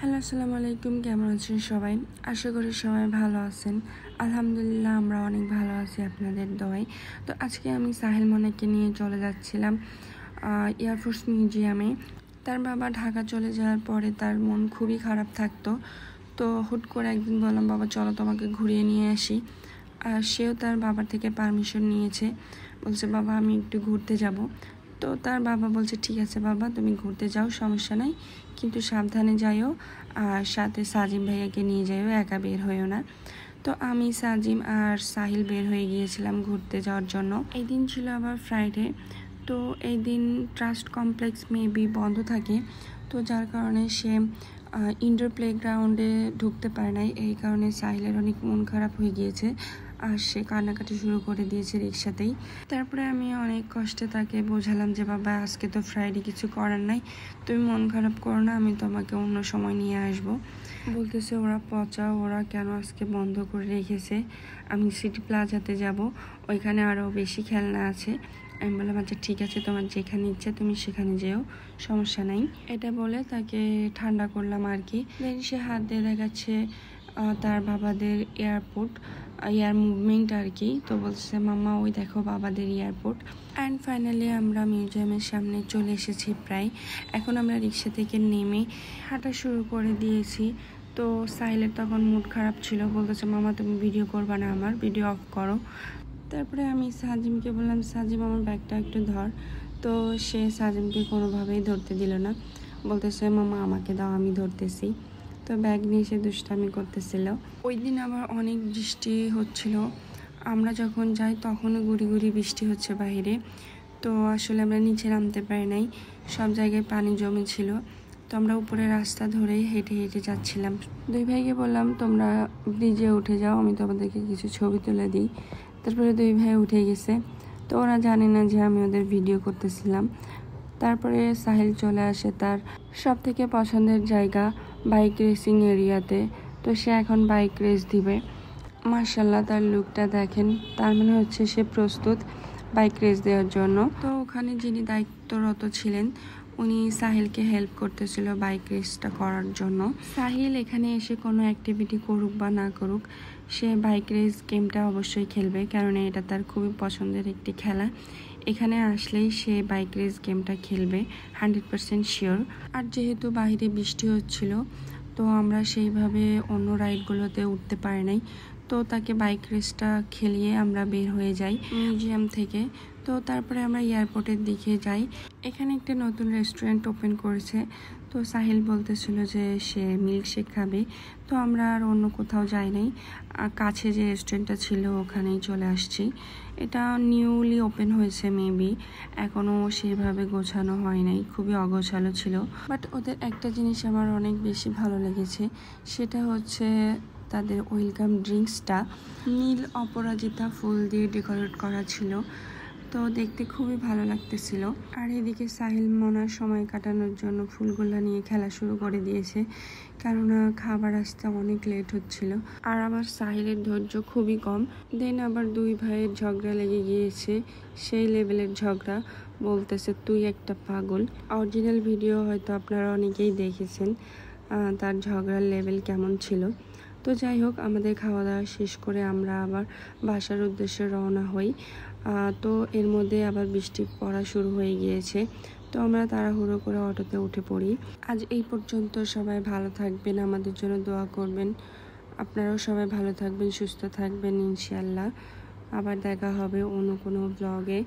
Hello, আসসালামু আলাইকুম। কেমন আছেন সবাই? আশা করি সবাই ভালো আছেন। আলহামদুলিল্লাহ, আমরা অনেক ভালো আছি আপনাদের দোয়ায়। তো আজকে আমি সাহিল মনিকে নিয়ে চলে যাচ্ছিলাম এয়ারফোর্স মিউজিয়ামে। তার বাবা ঢাকা চলে যাওয়ার পরে তার মন খুবই খারাপ থাকতো। তো হুট করে একদিন বললাম, বাবা চলো তোমাকে ঘুরিয়ে নিয়ে আসি। আর সেও তার বাবার থেকে পারমিশন নিয়েছে, বলছে বাবা আমি একটু ঘুরতে যাব। তো তার বাবা বলছে ঠিক আছে বাবা, তুমি ঘুরতে যাও, সমস্যা নাই, কিন্তু সাবধানে যাইও, আর সাথে সাজিম ভাইয়াকে নিয়ে যাইও, একা বের হইও না। তো আমি, সাজিম আর সাহিল বের হয়ে গিয়েছিলাম ঘুরতে যাওয়ার জন্য। এই দিন ছিল আবার ফ্রাইডে। তো এই দিন ট্রাস্ট কমপ্লেক্স মেবি বন্ধ থাকে, তো যার কারণে সে ইনডোর প্লেগ্রাউন্ডে ঢুকতে পারে নাই। এই কারণে সাহিলের অনেক মন খারাপ হয়ে গিয়েছে আর সে কান্নাকাটি শুরু করে দিয়েছে রিক্সাতেই। তারপরে আমি অনেক কষ্টে তাকে বোঝালাম যে বাবা আজকে তো ফ্রাইডে, কিছু করার নাই, তুমি মন খারাপ করো না, আমি তোমাকে অন্য সময় নিয়ে আসবো। বলতেছে ওরা পচা, ওরা কেন আজকে বন্ধ করে রেখেছে, আমি সিটি প্লাজাতে যাব, ওইখানে আরও বেশি খেলনা আছে। আমি বললাম আচ্ছা ঠিক আছে, তোমার যেখানে ইচ্ছে তুমি সেখানে যেও, সমস্যা নাই। এটা বলে তাকে ঠান্ডা করলাম আর কি। দেন সে হাত দিয়ে দেখাচ্ছে তার বাবাদের এয়ার মুভমেন্ট আর কি। তো বলছে মাম্মা ওই দেখো বাবাদের এয়ারপোর্ট। অ্যান্ড ফাইনালি আমরা মিউজিয়ামের সামনে চলে এসেছি প্রায়। এখন আমরা রিক্সা থেকে নেমে হাঁটা শুরু করে দিয়েছি। তো সাহিলের তখন মুড খারাপ ছিল, বলতেছে মামা তুমি ভিডিও করবা না, আমার ভিডিও অফ করো। তারপরে আমি সাজিমকে বললাম সাজিম আমার ব্যাগটা একটু ধর। তো সে সাজিমকে কোনোভাবেই ধরতে দিল না, বলতেছে মামা আমাকে দাও, আমি ধরতেছি। তো ব্যাগ নিয়ে সে দুষ্টামি করতেছিল। ওই দিন আবার অনেক বৃষ্টি হচ্ছিল, আমরা যখন যাই তখনও গুড়ি গুড়ি বৃষ্টি হচ্ছে বাইরে। তো আসলে আমরা নিচে নামতে পারি নাই, সব জায়গায় পানি জমেছিল। তো আমরা উপরে রাস্তা ধরেই হেঁটে হেঁটে যাচ্ছিলাম। দুই ভাইকে বললাম তোমরা ব্রিজে উঠে যাও, আমি তোমাদেরকে কিছু ছবি তুলে দিই। তারপরে দুই ভাই উঠে গেছে, তো ওরা জানে না যে আমি ওদের ভিডিও করতেছিলাম। তারপরে সাহিল চলে আসে তার সব থেকে পছন্দের জায়গা বাইক রেসিং এরিয়াতে। তো সে এখন বাইক রেস দিবে। মার্শাল্লাহ, তার লুকটা দেখেন, তার মানে হচ্ছে সে প্রস্তুত বাইক রেস দেওয়ার জন্য। তো ওখানে যিনি দায়িত্বরত ছিলেন উনি সাহিলকে হেল্প করতেছিল বাইক রেসটা করার জন্য। সাহিল এখানে এসে কোনো অ্যাক্টিভিটি করুক বা না করুক, সে বাইক রেস গেমটা অবশ্যই খেলবে, কারণ এটা তার খুবই পছন্দের একটি খেলা। এখানে আসলেই সে বাইক রেস গেমটা খেলবে 100% শিওর। আর যেহেতু বাইরে বৃষ্টি হচ্ছিল, তো আমরা সেইভাবে অন্য রাইডগুলোতে উঠতে পারি নাই। তো তাকে বাইক রেসটা খেলিয়ে আমরা বের হয়ে যাই মিউজিয়াম থেকে। তো তারপরে আমরা এয়ারপোর্টের দিকে যাই। এখানে একটা নতুন রেস্টুরেন্ট ওপেন করেছে। তো সাহিল বলতেছিল যে সে মিল্কশেক খাবে। তো আমরা আর অন্য কোথাও যাই নাই, কাছে যে রেস্টুরেন্টটা ছিল ওখানেই চলে আসছি। এটা নিউলি ওপেন হয়েছে মেবি, এখনও সেভাবে গোছানো হয় নাই, খুবই অগোছালো ছিল। বাট ওদের একটা জিনিস আমার অনেক বেশি ভালো লেগেছে, সেটা হচ্ছে তাদের ওয়েলকাম ড্রিঙ্কসটা নীল অপরাজিতা ফুল দিয়ে ডেকোরেট করা ছিল। তো দেখতে খুবই ভালো লাগতেছিল। আর এদিকে সাহিল মনার সময় কাটানোর জন্য ফুলগুলা নিয়ে খেলা শুরু করে দিয়েছে, কেননা খাবার আসতে অনেক লেট হচ্ছিল। আর আমার সাহিলের ধৈর্য খুবই কম। দেন আবার দুই ভাইয়ের ঝগড়া লেগে গিয়েছে, সেই লেভেলের ঝগড়া। বলতেছে তুই একটা পাগল। অরিজিনাল ভিডিও হয়তো আপনারা অনেকেই দেখেছেন তার ঝগড়ার লেভেল কেমন ছিল। তো যাই হোক, আমাদের খাওয়া দাওয়া শেষ করে আমরা আবার বাসার উদ্দেশ্যে রওনা হই। তো এর মধ্যে আবার বৃষ্টি পড়া শুরু হয়ে গিয়েছে। তো আমরা তাড়াহুড়ো করে অটোতে উঠে পড়ি। আজ এই পর্যন্ত, সবাই ভালো থাকবেন, আমাদের জন্য দোয়া করবেন। আপনারাও সবাই ভালো থাকবেন, সুস্থ থাকবেন ইনশাআল্লাহ। আবার দেখা হবে অন্য কোনো ব্লগে।